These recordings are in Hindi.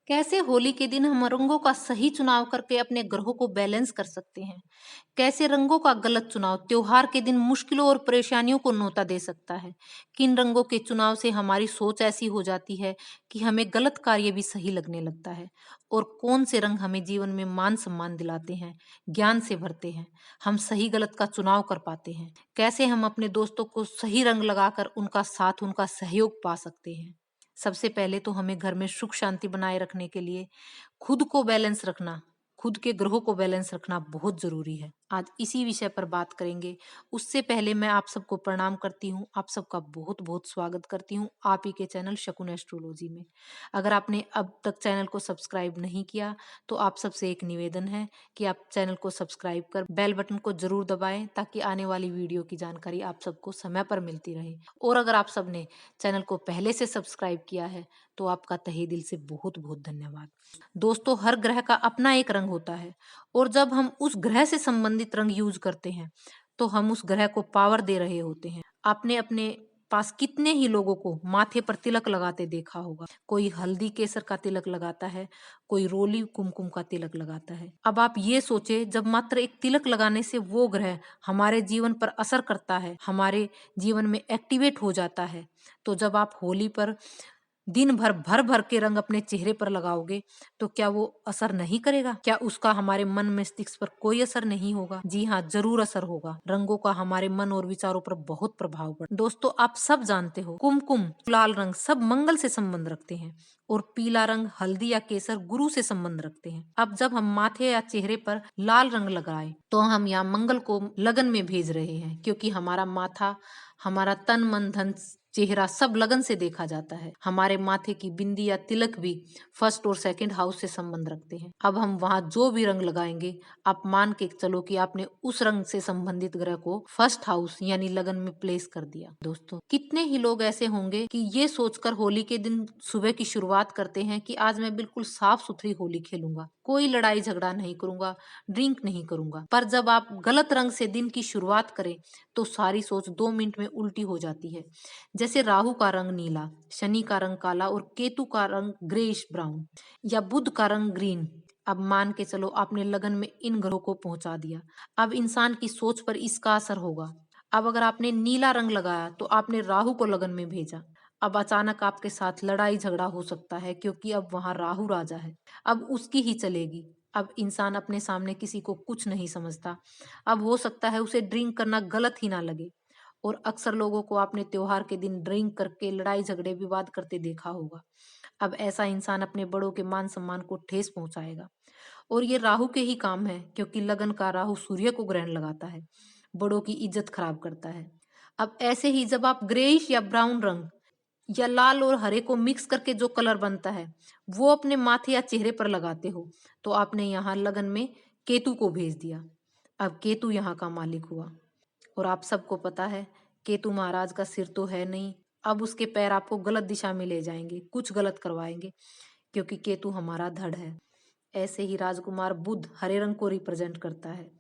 कैसे होली के दिन हम रंगों का सही चुनाव करके अपने ग्रहों को बैलेंस कर सकते हैं? कैसे रंगों का गलत चुनाव त्योहार के दिन मुश्किलों और परेशानियों को नोता दे सकता है? किन रंगों के चुनाव से हमारी सोच ऐसी हो जाती है कि हमें गलत कार्य भी सही लगने लगता है? और कौन से रंग हमें जीवन में मान सम्मान दिलाते हैं, ज्ञान से भरते हैं, हम सही गलत का चुनाव कर पाते हैं? कैसे हम अपने दोस्तों को सही रंग लगाकर उनका साथ, उनका सहयोग पा सकते हैं? सबसे पहले तो हमें घर में सुख शांति बनाए रखने के लिए खुद को बैलेंस रखना, खुद के ग्रहों को बैलेंस रखना बहुत ज़रूरी है। आज इसी विषय पर बात करेंगे। उससे पहले मैं आप सबको प्रणाम करती हूँ, आप सबका बहुत-बहुत स्वागत करती हूँ आप ही के चैनल शकुन एस्ट्रोलॉजी में। अगर आपने अब तक चैनल को सब्सक्राइब नहीं किया, तो आप सबसे एक निवेदन है कि आप चैनल को सब्सक्राइब कर बेल बटन को ज़रूर दबाएँ ताकि आने वाली वीडियो की जानकारी आप सबको समय पर मिलती रहे। और अगर आप सबने चैनल को पहले से सब्सक्राइब किया है, तो आपका तहे दिल से बहुत-बहुत धन्यवाद। दोस्तों, हर ग्रह का अपना एक रंग होता है और जब हम उस ग्रह से संबंधित रंग यूज करते हैं तो हम उस ग्रह को पावर दे रहे होते हैं। आपने अपने पास कितने ही लोगों को माथे पर तिलक लगाते देखा होगा। कोई हल्दी केसर का तिलक लगाता है, कोई रोली कुमकुम का तिलक लगाता है। अब आप ये सोचे, जब मात्र एक तिलक लगाने से वो ग्रह हमारे जीवन पर असर करता है, हमारे जीवन में एक्टिवेट हो जाता है, तो जब आप होली पर दिन भर भर-भर के रंग अपने चेहरे पर लगाओगे, तो क्या वो असर नहीं करेगा? क्या उसका हमारे मन मस्तिष्क पर कोई असर नहीं होगा? जी हाँ, ज़रूर असर होगा। रंगों का हमारे मन और विचारों पर बहुत प्रभाव पड़ता है। दोस्तों, आप सब जानते हो, कुमकुम, लाल रंग सब मंगल से संबंध रखते हैं और पीला रंग हल्दी या केसर गुरु से संबंध रखते हैं। अब जब हम माथे या चेहरे पर लाल रंग लगाए, तो हम यहाँ मंगल को लगन में भेज रहे हैं, क्योंकि हमारा माथा, हमारा तन मन धन चेहरा सब लगन से देखा जाता है। हमारे माथे की बिंदी या तिलक भी फर्स्ट और सेकंड हाउस से संबंध रखते हैं। अब हम वहां जो भी रंग लगाएंगे, आप मान के चलो कि आपने उस रंग से संबंधित ग्रह को फर्स्ट हाउस यानी लगन में प्लेस कर दिया। दोस्तों, कितने ही लोग ऐसे होंगे कि ये सोचकर होली के दिन सुबह की शुरुआत करते हैं कि आज मैं बिल्कुल साफ सुथरी होली खेलूंगा, कोई लड़ाई झगड़ा नहीं करूंगा, ड्रिंक नहीं करूंगा। पर जब आप गलत रंग से दिन की शुरुआत करें, तो सारी सोच 2 मिनट में उल्टी हो जाती है। जैसे राहु का रंग नीला, शनि का रंग काला और केतु का रंग ग्रेइश ब्राउन या बुध का रंग ग्रीन। अब मान के चलो आपने लगन में इन ग्रहों को पहुंचा दिया। अब इंसान की सोच पर इसका असर होगा। अब अगर आपने नीला रंग लगाया तो आपने राहु को लगन में भेजा। अब अचानक आपके साथ लड़ाई झगड़ा हो सकता है, क्योंकि अब वहां राहु राजा है। अब उसकी ही चलेगी। अब इंसान अपने सामने किसी को कुछ नहीं समझता। अब हो सकता है उसे ड्रिंक करना गलत ही ना लगे। और अक्सर लोगों को आपने त्योहार के दिन ड्रिंक करके लड़ाई झगड़े विवाद करते देखा होगा। अब ऐसा इंसान अपने बड़ों के मान सम्मान को ठेस पहुंचाएगा। और ये राहु के ही काम है, क्योंकि लगन का राहु सूर्य को ग्रहण लगाता है, बड़ों की इज्जत खराब करता है। अब ऐसे ही जब आप ग्रेइश या ब्राउन रंग या लाल और हरे को मिक्स करके जो कलर बनता है, वो अपने माथे या चेहरे पर लगाते हो, तो आपने यहाँ लगन में केतु को भेज दिया। अब केतु यहाँ का मालिक हुआ। और आप सबको पता है, केतु महाराज का सिर तो है नहीं। अब उसके पैर आपको गलत दिशा में ले जाएंगे, कुछ गलत करवाएंगे, क्योंकि केतु हमारा धड़ है। ऐसे ही राजकुमार बुध हरे रंग को रिप्रेजेंट करता है।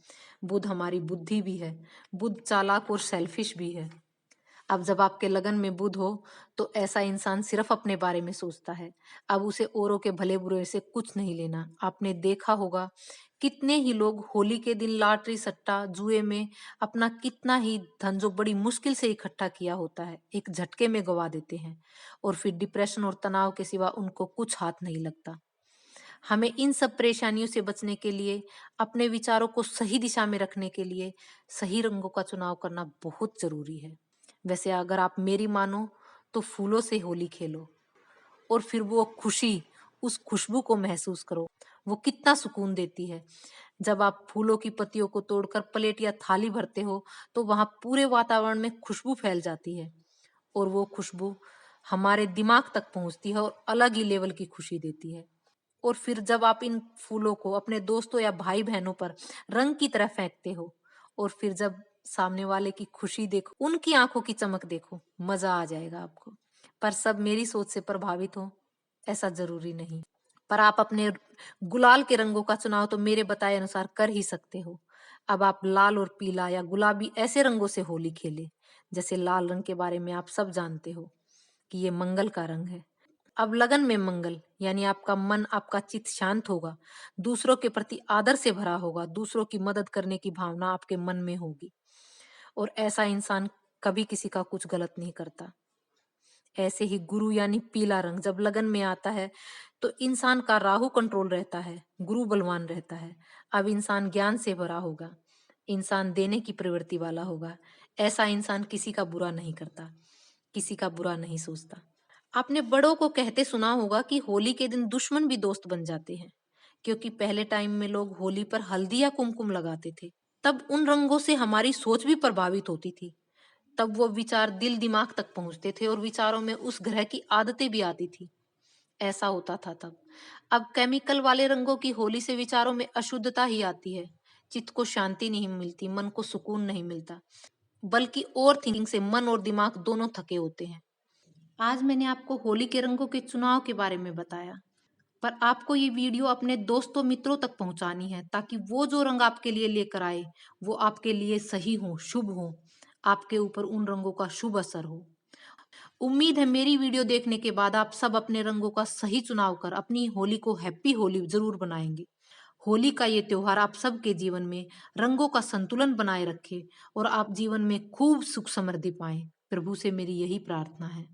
बुध हमारी बुद्धि भी है। बुध चालाक और सेल्फिश भी है। अब जब आपके लगन में बुध हो, तो ऐसा इंसान सिर्फ अपने बारे में सोचता है। अब उसे औरों के भले बुरे से कुछ नहीं लेना। आपने देखा होगा, कितने ही लोग होली के दिन लॉटरी सट्टा जुए में अपना कितना ही धन जो बड़ी मुश्किल से इकट्ठा किया होता है, एक झटके में गवा देते हैं। और फिर डिप्रेशन और तनाव के सिवा उनको कुछ हाथ नहीं लगता। हमें इन सब परेशानियों से बचने के लिए, अपने विचारों को सही दिशा में रखने के लिए सही रंगों का चुनाव करना बहुत जरूरी है। वैसे अगर आप मेरी मानो, तो फूलों से होली खेलो और फिर वो खुशी, उस खुशबू को महसूस करो। वो कितना सुकून देती है। जब आप फूलों की पत्तियों को तोड़कर प्लेट या थाली भरते हो, तो वहां पूरे वातावरण में खुशबू फैल जाती है और वो खुशबू हमारे दिमाग तक पहुंचती है और अलग ही लेवल की खुशी देती है। और फिर जब आप इन फूलों को अपने दोस्तों या भाई बहनों पर रंग की तरह फेंकते हो और फिर जब सामने वाले की खुशी देखो, उनकी आंखों की चमक देखो, मजा आ जाएगा आपको। पर सब मेरी सोच से प्रभावित हो, ऐसा जरूरी नहीं। पर आप अपने गुलाल के रंगों का चुनाव तो मेरे बताए अनुसार कर ही सकते हो। अब आप लाल और पीला या गुलाबी ऐसे रंगों से होली खेले। जैसे लाल रंग के बारे में आप सब जानते हो कि ये मंगल का रंग है। अब लगन में मंगल, यानी आपका मन, आपका चित्त शांत होगा, दूसरों के प्रति आदर से भरा होगा, दूसरों की मदद करने की भावना आपके मन में होगी और ऐसा इंसान कभी किसी का कुछ गलत नहीं करता। ऐसे ही गुरु यानी पीला रंग जब लगन में आता है तो इंसान का राहु कंट्रोल रहता है, गुरु बलवान रहता है। अब इंसान ज्ञान से भरा होगा, इंसान देने की प्रवृत्ति वाला होगा। ऐसा इंसान किसी का बुरा नहीं करता, किसी का बुरा नहीं सोचता। आपने बड़ों को कहते सुना होगा कि होली के दिन दुश्मन भी दोस्त बन जाते हैं, क्योंकि पहले टाइम में लोग होली पर हल्दी या कुमकुम लगाते थे। तब उन रंगों से हमारी सोच भी प्रभावित होती थी। तब वो विचार दिल दिमाग तक पहुंचते थे और विचारों में उस ग्रह की आदतें भी आती थी। ऐसा होता था तब। अब केमिकल वाले रंगों की होली से विचारों में अशुद्धता ही आती है। चित्त को शांति नहीं मिलती, मन को सुकून नहीं मिलता, बल्कि ओवर थिंकिंग से मन और दिमाग दोनों थके होते हैं। आज मैंने आपको होली के रंगों के चुनाव के बारे में बताया, पर आपको ये वीडियो अपने दोस्तों मित्रों तक पहुंचानी है ताकि वो जो रंग आपके लिए लेकर आए वो आपके लिए सही हो, शुभ हो, आपके ऊपर उन रंगों का शुभ असर हो। उम्मीद है मेरी वीडियो देखने के बाद आप सब अपने रंगों का सही चुनाव कर अपनी होली को हैप्पी होली जरूर बनाएंगे। होली का ये त्योहार आप सबके जीवन में रंगों का संतुलन बनाए रखे और आप जीवन में खूब सुख समृद्धि पाएं। प्रभु से मेरी यही प्रार्थना है।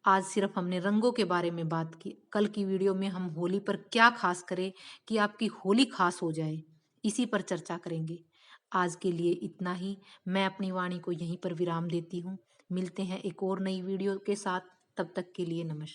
आज सिर्फ हमने रंगों के बारे में बात की, कल की वीडियो में हम होली पर क्या खास करें कि आपकी होली खास हो जाए, इसी पर चर्चा करेंगे। आज के लिए इतना ही। मैं अपनी वाणी को यहीं पर विराम देती हूँ। मिलते हैं एक और नई वीडियो के साथ। तब तक के लिए नमस्कार।